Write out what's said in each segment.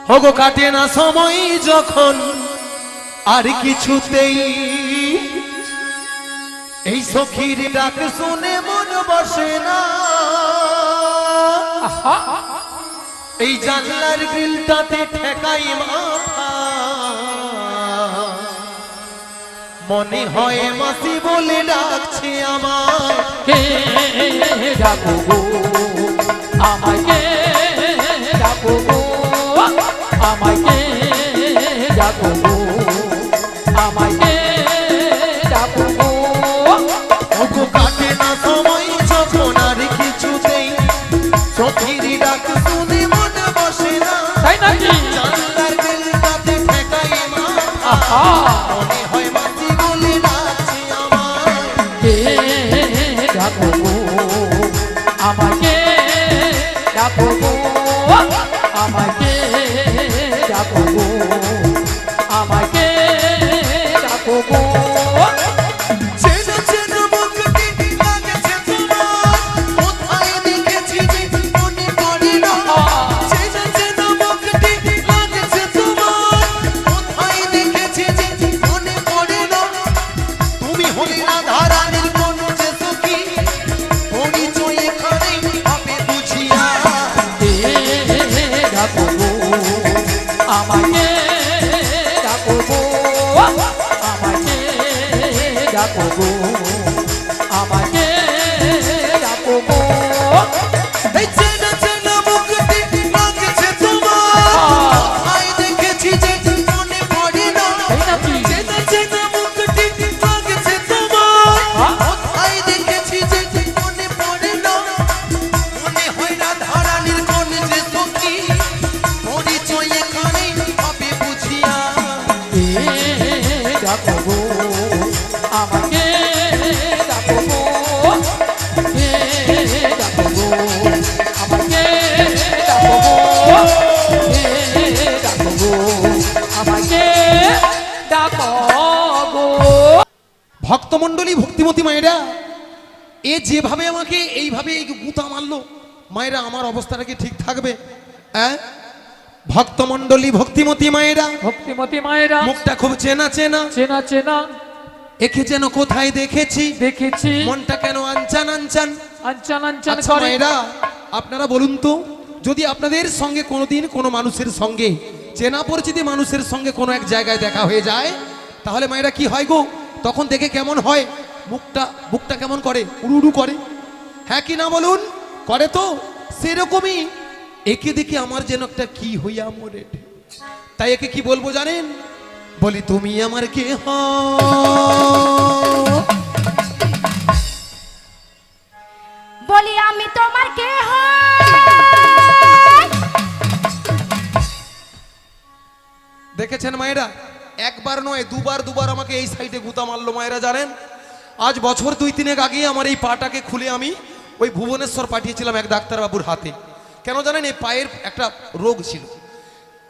হগো কাটে না সময় যখন আর কিছুতেই এই সখীর ডাক শুনে মন বসে না। এই জানলার গ্রিলটাতে ঠেকাই মাথা, মনে হয় মাসি বলে ডাকছে আমার। কে ডাকো গো আমায়, কে ডাকো গো আমায়, কে ডাকো গো আমায়, কে ডাকো গো। ওগো কাটে না সময় যখন আর কিছুতেই সখীর ডাক শুনে মন বসে না। তাই নাকি? জানলার গ্রিলটাতে ঠেকাই মাথা, মনে হয় মাসি বলে ডাকছে আমার। কে ডাকো গো আমায়, কে ডাকো গো আমায়, কে ডাকো গো আমায়, কে ডাকো গো। চেনা চেনা মুখটি লাগছে তোমার, কোথায় দেখেছি যে মনে পড়ে না। চেনা চেনা মুখটি লাগছে তোমার, কোথায় দেখেছি যে মনে পড়ে না। তুমি হলে না ধারানির কোন যে সখী, পরিচয় এখানেই হবে বুঝিয়া। কে ডাকো গো আমায়, কে ডাকো গো আমায়, কে ডাকো গো আমায়, কে ডাকো গো। এই চেনা চেনা মুখটি লাগছে তোমার, কোথায় দেখেছি যে মনে পড়ে না। তাই নাকি? চেনা চেনা মুখটি লাগছে তোমার, কোথায় দেখেছি যে মনে পড়ে না। মনে হয় না ধারানির কোন যে সখী, পরিচয় এখানেই হবে বুঝিয়া। কে ডাকো গো আমায়, কে ডাকো গো, কে ডাকো গো আমায়, কে ডাকো গো, কে ডাকো গো আমায়, কে ডাকো গো। ভক্তমণ্ডলী, ভক্তিমতী মায়েরা, এ যেভাবে আমাকে এইভাবে এই গুতা মারলো, মায়েরা আমার অবস্থাটা কি ঠিক থাকবে? হ্যাঁ, ভক্তমণ্ডলী, ভক্তিমতী মায়েরা, ভক্তিমতী মায়েরা, মুখটা খুব চেনা চেনা, চেনা চেনা একে যেন কোথায় দেখেছি, দেখেছি, মনটা কেন আনচান আনচান। আনচান আনচান আচ্ছা করে। মায়েরা, আপনারা বলুন তো, যদি আপনাদের সঙ্গে কোনোদিন কোনো মানুষের সঙ্গে, চেনা পরিচিত মানুষের সঙ্গে কোনো এক জায়গায় দেখা হয়ে যায়, তাহলে মায়েরা কি হয় গো? তখন দেখে কেমন হয়? বুকটা কেমন করে? উড়ু উড়ু করে, হ্যাঁ কি না বলুন? করে তো। সেরকমই একে দেখে আমার যেন একটা কি হইয়া মরে। তাই একে কি বলবো জানেন? বলি তুমি আমার কে হও? বলি আমি তোমার কে হই? দেখেছেন মায়েরা, একবার নয় দুবার আমাকে এই সাইডে গুতা মারলো মায়েরা জানেন। আজ বছর 2-3 আগে আমার এই পাটাকে খুলে আমি ওই ভুবনেশ্বর পাঠিয়েছিলাম এক ডাক্তারবাবুর হাতে। কেন জানেন? এই পায়ের একটা রোগ ছিল,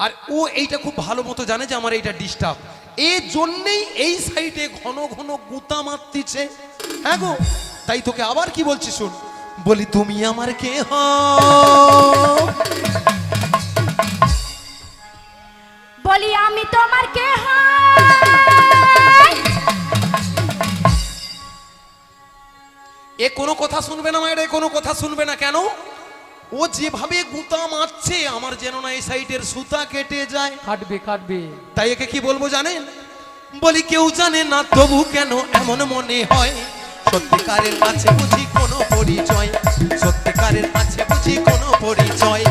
আর ও এইটা খুব ভালো মতো জানে যে আমার এইটা ডিস্টার্ব, এই জন্যেই এই সাইডে ঘন ঘন গুতা মারতিছে। হ্যাঁ গো, তাই তোকে আবার কি বলছি শুন, বলি তুমি আমার কে হও? বলি আমি তোমার কে হই? এ কোনো কথা শুনবে না মায়েরা, এ কোনো কথা শুনবে না। কেন? ও যেভাবে গুতা মারছে আমার যেন না এই সাইডের সুতা কেটে যায়। কাটবে কাটবে। তাই একে কি বলবো জানেন? বলি কেউ জানে না তবু কেন এমন মনে হয়, সত্যিকারের আছে বুঝি কোনো পরিচয়, সত্যিকারের আছে বুঝি কোনো পরিচয়।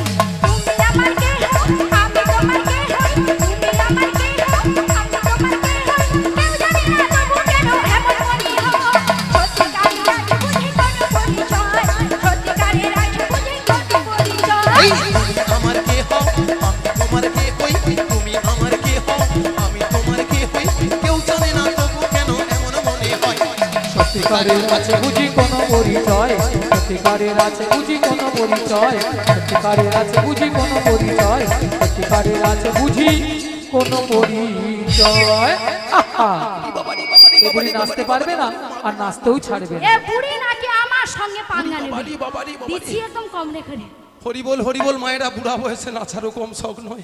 তুমি আমার কে হই? আমি তোমার কে হই? তুমি আমার কে হই? আমি তোমার কে হই? কেউ জানে না তবু কেন এমন মনে হয়, সত্যিকারের আছে বুঝি কোনো পরিচয়, সত্যিকারের আছে বুঝি কোনো পরিচয়। এই তুমি আমার কে হও? আমি তোমার কে হই? তুমি আমার কে হও? আমি তোমার কে হই? কেউ জানে না তবু কেন এমন মনে হয়, সত্যিকারের আছে বুঝি কোনো পরিচয়, সত্যিকারের আছে বুঝি কোনো পরিচয়, সত্যিকারের আছে বুঝি কোনো পরিচয়, সত্যিকারের আছে বুঝি কোনো পরিচয়। আহা, এ বুড়ি নাচতে পারবে না আর নাচতেও ছাড়বে না। এ বুড়ি নাকি আমার সঙ্গে পাঙ্গা নেবে? বাবারি, বাবারি, বাবারি। দিচ্ছি একদম কম রেখে দে। হরিবল হরিবল মায়েরা, বুড়া বয়সে নাচারও কম শখ নয়।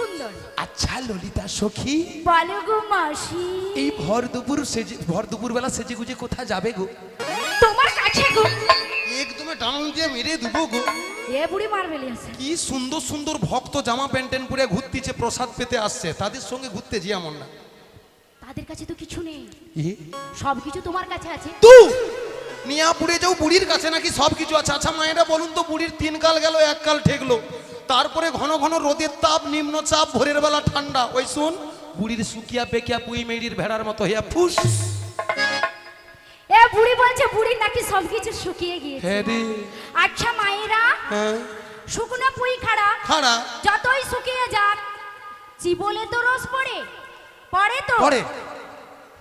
সুন্দর। আচ্ছা ললিতা সখী, বলো গো মাসি। এই ভর দুপুর বেলা সেজে গুজে কোথায় যাবে গো? তোমার কাছে গো। একদমে টান দিয়ে মেরে দেবো গো। এ বুড়ি মার ফেলিয়েছে। কি সুন্দর সুন্দর ভক্ত জামা প্যান্টেন পরে ঘুরতেছে, প্রসাদ পেতে আসছে, তাদের সঙ্গে ঘুরতে যাই এমন না। তাদের কাছে তো কিছু নেই, এ সব কিছু তোমার কাছে আছে। তু নিয়া পুড়ে যাও, বুড়ির কাছে নাকি সব কিছু আছে? আচ্ছা মায়েরা বলুন তো, বুড়ির 3 কাল গেল, 1 কাল ঠেকলো, তারপরে ঘন ঘন রোদের তাপ, নিম্নচাপ, ভোরের বেলা ঠান্ডা, ওই শুন বুড়ির শুকিয়া পেকিয়া পুই মেরির ভেড়ার মতো হইয়া ফুস। এ বুড়ি বলছে বুড়ির নাকি সব কিছু শুকিয়ে গিয়েছে। হ্যাঁ রে। আচ্ছা মায়েরা, হ্যাঁ শুকনো পুই খাড়া খাড়া যতই শুকিয়ে যাক, চিবলে তো রস পড়ে, পড়ে তো। পরে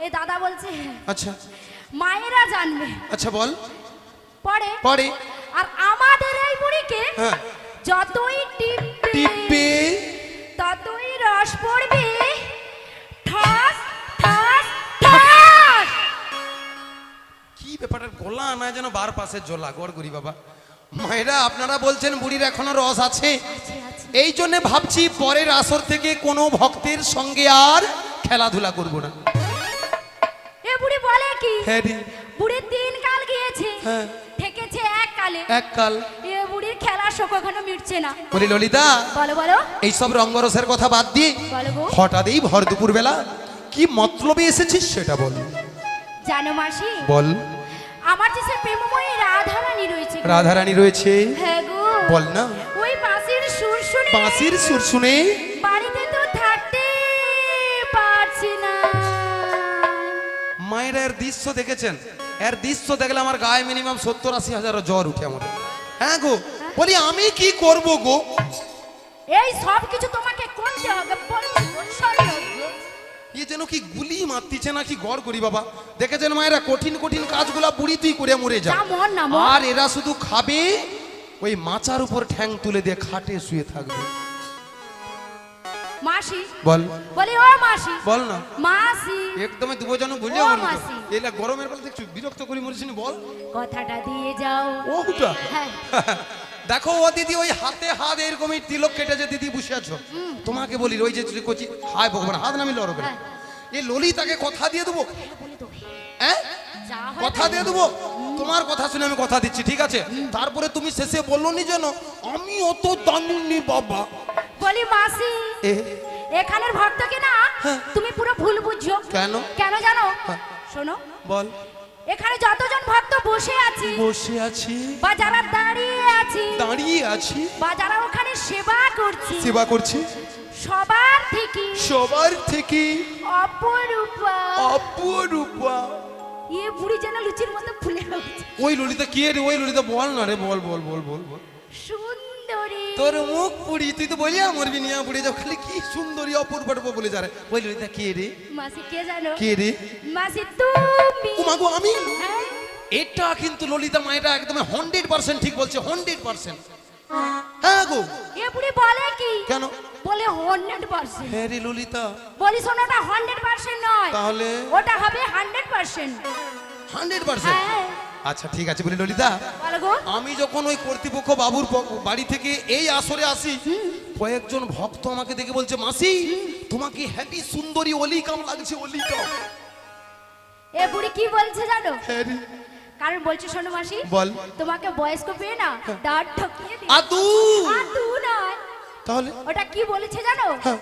এ দাদা বলছে আচ্ছা মায়েরা জানবে। আচ্ছা বল। পড়ে পরে আর আমাদের এই বুড়িকে হ্যাঁ যতই টিপবে টিপে ততই রস পড়বে, ঠাস ঠাস ঠাস। কি ব্যাপারটা, গলা আনা যেন বার পাশে জোলা, গড় করি বাবা। মায়েরা আপনারা বলছেন বুড়ির এখনো রস আছে, আছে, আছে। এই জন্য ভাবছি পরের আসর থেকে কোনো ভক্তের সঙ্গে আর খেলাধুলা করব না। এ বুড়ি বলে কি? হ্যাঁ রে। বুড়ি 3 কাল গিয়েছে, হ্যাঁ। ঠেকেছে 1 কালে। 1 কাল। এ বুড়ির খেলার শোক এখনো মিটছে না। বলি ললিতা, বলো বলো এইসব রঙ্গরসের কথা বাদ দিয়ে বলো গো। হঠাৎ এই ভর দুপুর বেলা কি মতলবে এসেছিস সেটা বল। জানো মাসি, বল। আমার যে সে প্রেমময়ী রাধারানী রয়েছে গো। রাধারানী রয়েছে? হ্যাঁ গো। বল না। ওই বাঁশির সুর শুনে বাঁশির সুর শুনে বাড়িতে তো থাকতে পারছি না। মায়ের এর দৃশ্য দেখেছেন? এর দৃশ্য দেখলে আমার গায়ে মিনিমাম 70-80 হাজার জ্বর উঠে আমাদের। হ্যাঁ গো, বলি আমি কি করব গো? এই সব কিছু তোমাকে করতে হবে, বলছি তো, সরি গো। এ যেন কি গুলি মারতিছে নাকি, গড় করি বাবা। দেখেছেন মায়েরা, কঠিন কঠিন কাজগুলা বুড়ি তুই করে মরে যা, যা মর না মর। আর এরা শুধু খাবে, ওই মাচার উপর ঠ্যাং তুলে দিয়ে খাটে শুয়ে থাকবে। মাসি বল। বলি ও মাসি। বল না। মাসি একদমই দুবজনও ভুলে ও আমার মাসি। এলা গরমের বেলা দেখছো বিরক্ত করি মরিসনি, বল। কথাটা দিয়ে যাও। ওটা হ্যাঁ। দেখো ও দিদি, ওই হাতে হাত এরকমই তিলক কেটে যে দিদি বসে আছো, তোমাকে বলি ওই যে তুই কচি হায় ভগবান, হাত নামি লড়বে না। এই ললিতাকে কথা দিয়ে দেবো, বলে দেবো। হ্যাঁ যা হয় কথা দিয়ে দেবো, তোমার কথা শুনে আমি কথা দিচ্ছি, ঠিক আছে? তারপরে তুমি শেষে বললো নি যেন আমি অত জানিনি বাবা। বলি মাসি, এ এখানের ভক্তকে না হ্যাঁ। তুমি পুরো ভুল বুঝছো। কেন? কেন জানো? হ্যাঁ। শোনো, বল। এখানে যতজন ভক্ত বসে আছি বসে আছি, বা যারা দাঁড়িয়ে আছি দাঁড়িয়ে আছি, বা যারা ওখানে সেবা করছি, সেবা করছি, সবার থেকে সবার থেকে অপরূপা অপরূপা। এ বুড়ি যেন লুচির মতো ফুলে উঠছে, ওই ললিতা কি রে? ওই ললিতা বল না রে, বল বল বল বল বল। সুন্দরী। তোর মুখ পুড়ি, তুই তো বলিয়া মরবি নিয়া পুড়ে যাও, খালি কি সুন্দরী অপূর্ব বলে যারে। ওই ললিতা কে রে? মাসি কে জানো? কে রে? মাসি তুমি। ও মাগো আমি? হ্যাঁ? এটা কিন্তু ললিতা মায়েরা একদম 100% ঠিক বলছে, 100%। হ্যাঁ গো। এ বুড়ি বলে কি? কেন? বলে 100%। হ্যাঁ রে ললিতা। বলি শোনো, ওটা 100% নয়, তাহলে ওটা হবে 100%। 100%? হ্যাঁ। আচ্ছা ঠিক আছে। বলি ললিতা, বলো গো। আমি যখন ওই কর্তৃপক্ষ বাবুর বাড়ি থেকে এই আসরে আসি, কয়েকজন ভক্ত আমাকে দেখে বলছে মাসি তোমাকে হ্যাপি সুন্দরী ওলিকাম লাগছে, ওলিকাম। এ বুড়ি কি বলছে জানো? হ্যাঁ রে। কারণ বলছে শোনো মাসি, বল। তোমাকে বয়স্ক পেয়ে না দাঁত ঠকিয়ে দিই। আদু। আদু নয়, তাহলে ওটা কি বলেছে জানো? হ্যাঁ।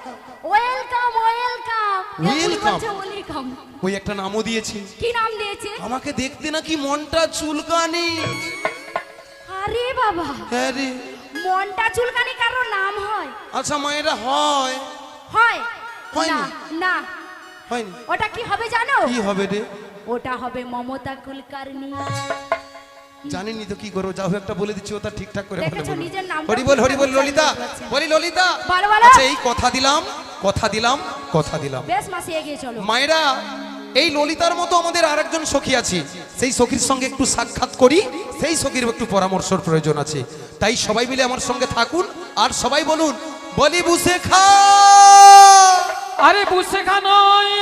Welcome welcome. Welcome? ওয়েলকাম। ওই একটা নামও দিয়েছি। কি নাম দিয়েছে? আমাকে দেখতে নাকি মনটা চুলকানি। আরে বাবা, হ্যাঁ রে। মনটা চুলকানি কারো নাম হয়? আচ্ছা মায়েরা হয়? হয় হয়নি? না, না। হয়নি? ওটা কি হবে জানো? কি হবে রে? ওটা হবে মমতা কুলকার্নি। জানিনি তো কি করবো, যাও একটা বলে দিচ্ছি, ওটা ঠিকঠাক করে বলে দেখেছো বলো। নিজের নামটা হরি বল, হরি বল ঠিকঠাক ললিতা। বলতে পারছে না। বলি ললিতা। বলো, বলো। আচ্ছা এই কথা দিলাম, কথা দিলাম, কথা দিলাম। বেশ মাসি এগিয়ে চলো। মায়েরা, এই ললিতার মতো আমাদের আরেকজন সখী আছে, সেই সখীর সঙ্গে একটু সাক্ষাৎ করি, সেই সখীর একটু পরামর্শের প্রয়োজন আছে। তাই সবাই মিলে আমার সঙ্গে থাকুন, আর সবাই বলুন বলি বুসে খা। আরে বুঝছে নয়,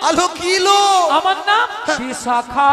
আলো কিলো। আমার নাম হ্যাঁ। বিশাখা।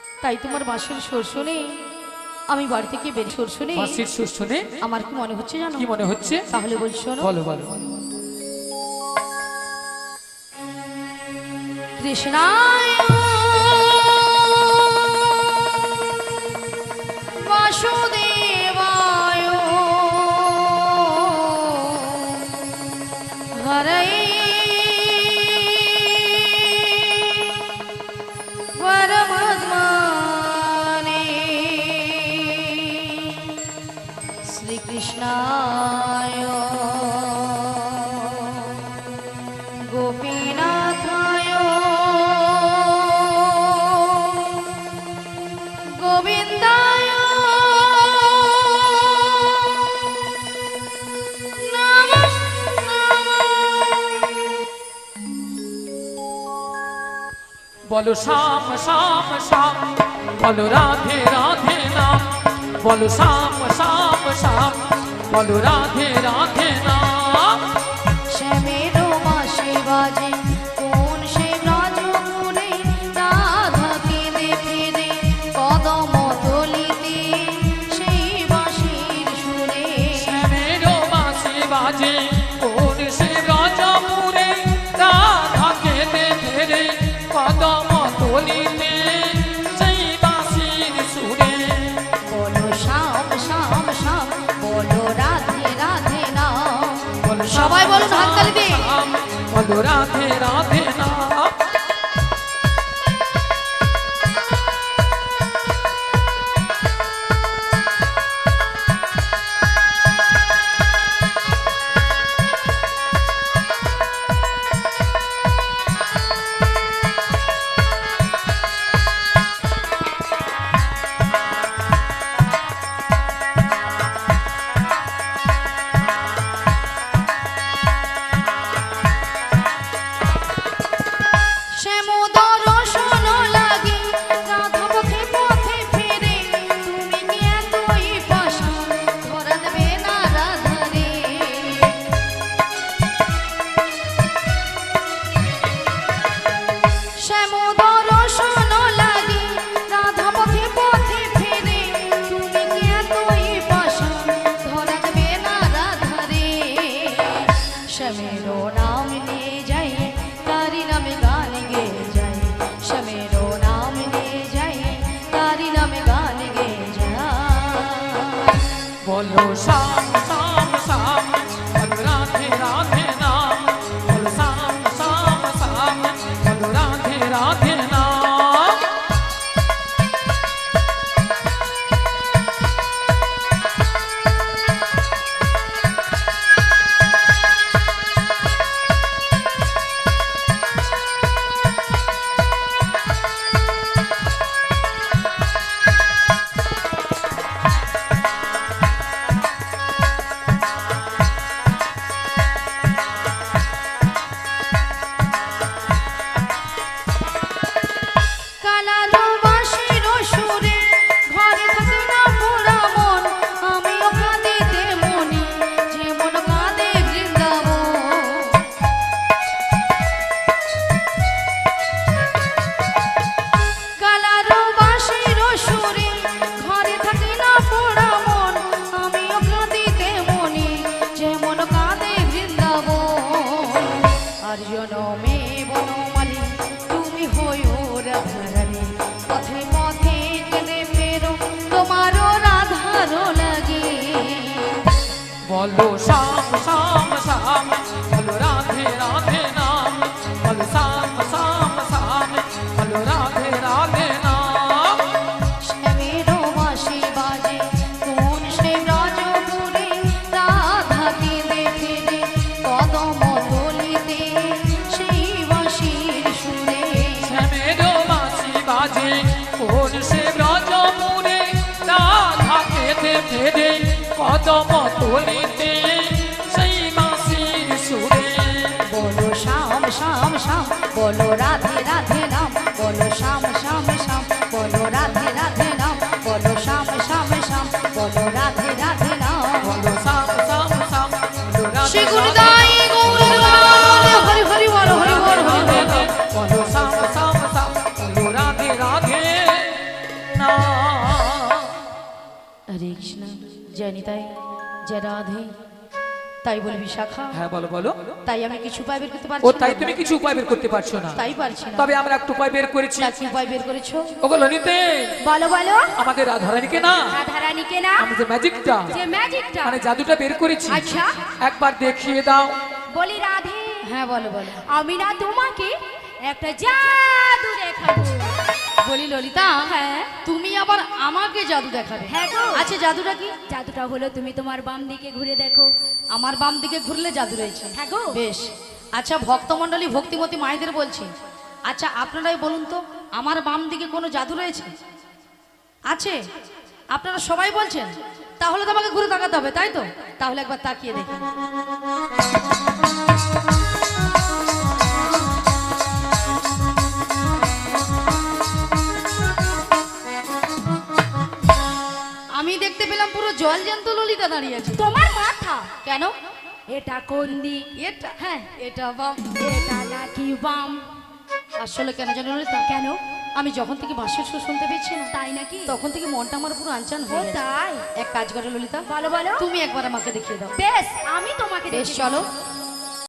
তাই তোমার বাঁশির সুর শুনে আমি বাড়ি থেকে বেরিয়ে সুর শুনে বাঁশির সুর শুনে আমার কি মনে হচ্ছে জানো? কি মনে হচ্ছে? তাহলে বল শোনো। বলো বলো। কৃষ্ণায় বাসুদেবায় হরে পরমাত্মনে শ্রীকৃষ্ণায় গোপীনাথায় গোবিন্দায় নমঃ বলো শ্যাম শ্যাম শ্যাম, বলো রাধে রাধে নাম, বলো শ্যাম শ্যাম শ্যাম, বলো রাধে রাধে নাম। শ্যামের বাঁশি বাজে কোন সে রাজপুরে রাধা কেঁদে ফিরে কদম তলিতে সেই বাঁশির সুরে শ্যামের বাঁশি বাজে কোন সে রাজাপুরে রাধা কেঁদে ফেরে কদম তলিতে সেই বাঁশির সুরে। বলো শ্যাম শ্যাম শ্যাম, বলো রাধে রাধে নাম। বলো সবাই বলুন হাততালি দিয়ে। শ্যাম, বলো রাধে রাধে নাম। শ্যামোদর শোন লাগে রাধা পথে পথে ফিরে তুমি কি এতই পাষাণ ধরা দেবে না রাধারে শ্যামোদর শোন লাগে রাধা পথে পথে ফিরে তুমি কি এতই পাষাণ ধরা দেবে না রাধারে শ্যামের নাম নিয়ে যাই তারি নামে গান গেয়ে যাই শ্যামের নাম নিয়ে যাই তারি নামে গান গেয়ে যাই বলো শ্যাম শ্যাম শ্যাম, বলো রাধে রাধে নাম, বলো শ্যাম শ্যাম শ্যাম, বলো রাধে রাধে নাম। কানালো বাঁশির সুরে ঘরে থাকে না পোড়া মন আমিও কাঁদিতে মনি যেমন কাঁদে বৃন্দাবন কালারো বাঁশির সুরে ঘরে থাকে না পোড়া মন আমিও কাঁদিতে মনি যেমন কাঁদে বৃন্দাবন আর জনমে বনমালী তুমি হইও রাধারানী পথে পথে কেঁদে ফেরো তোমারও রাধারও লাগে বলো শ্যাম শ্যাম শ্যাম, বলো রাধে রাধে নাম, বলো শ্যাম শ্যাম শ্যাম, বলো রাধে রাধে নাম। শ্যামের বাঁশি বাজে কোন সে রাজপুরে রাধা কেঁদে ফিরে কদম তলিতে সেই বাঁশির সুরে শ্যামের বাঁশি বাজে কোন সে ব্রজপুরে রাধা কেঁদে ফেরে কদম তলিতে সেই বাঁশির সুরে। বলো শ্যাম শ্যাম শ্যাম, বলো রাধে রাধে নাম, বলো শ্যাম শ্যাম শ্যাম, বলো রাধে রাধে নাম, বলো শ্যাম শ্যাম শ্যাম, বলো রাধে রাধে নাম। বলো শ্যাম শ্যাম শ্যাম, বলো রাধে শ্রী রাধে গুরুদাই গৌর হরি হরি বল হরি বল হরি বল। বলো শ্যাম শ্যাম শ্যাম, বলো রাধে রাধে হরে কৃষ্ণ, জয় নিতাই, জয় রাধে। তাই বলবি শাখা? হ্যাঁ বলো বলো। তাই আমি কিছু উপায় বের করতে পারছি ও না। তাই তুমি কিছু উপায় বের করতে পারছো না? তাই পারছি না। তবে আমরা একটু উপায় বের করেছি। তা কি উপায় বের করেছো? ওগো ললিতে, বলো বলো আমাদের রাধারানীকে না, রাধারানীকে না, আমি যে ম্যাজিকটা যে ম্যাজিকটা, মানে জাদুটা বের করেছি, আচ্ছা একবার দেখিয়ে দাও। বলি রাধে, হ্যাঁ বলো বলো। আমি না তোমাকে একটা জাদু দেখাবো। বলি ললিতা, হ্যাঁ তুমি আবার আমাকে জাদু দেখাবে? হ্যাঁ গো। আচ্ছা জাদুটা কি? জাদুটা হলো তুমি তোমার বাম দিকে ঘুরে দেখো। আমার বাম দিকে ঘুরলে জাদু রয়েছে? হ্যাঁ গো। বেশ। আচ্ছা ভক্তমণ্ডলী, ভক্তিমতী মায়েদের বলছি, আচ্ছা আপনারাই বলুন তো, আমার বাম দিকে কোনো জাদু রয়েছে? আছে? আপনারা সবাই বলছেন? তাহলে তো আমাকে ঘুরে তাকাতে হবে, তাই তো? তাহলে একবার তাকিয়ে দেখি। আমি দেখতে পেলাম পুরো জল জ্যান্ত ললিতা দাঁড়িয়ে আছে। তোমার মাথা কেন? এটা কোন দিক? এটা, হ্যাঁ এটা বাম। এটা নাকি বাম? আসলে কেন জানো ললিতা? কেন? আমি যখন থেকে বাঁশির সুর শুনতে পেয়েছি না, তাই নাকি? তখন থেকে মনটা আমার পুরো আনচান ও হয়ে গেছে। তাই? এক কাজ করো ললিতা, বলো বলো। তুমি একবার আমাকে দেখিয়ে দাও। বেশ, আমি তোমাকে বেশ দেখিয়ে চলো। দেবো।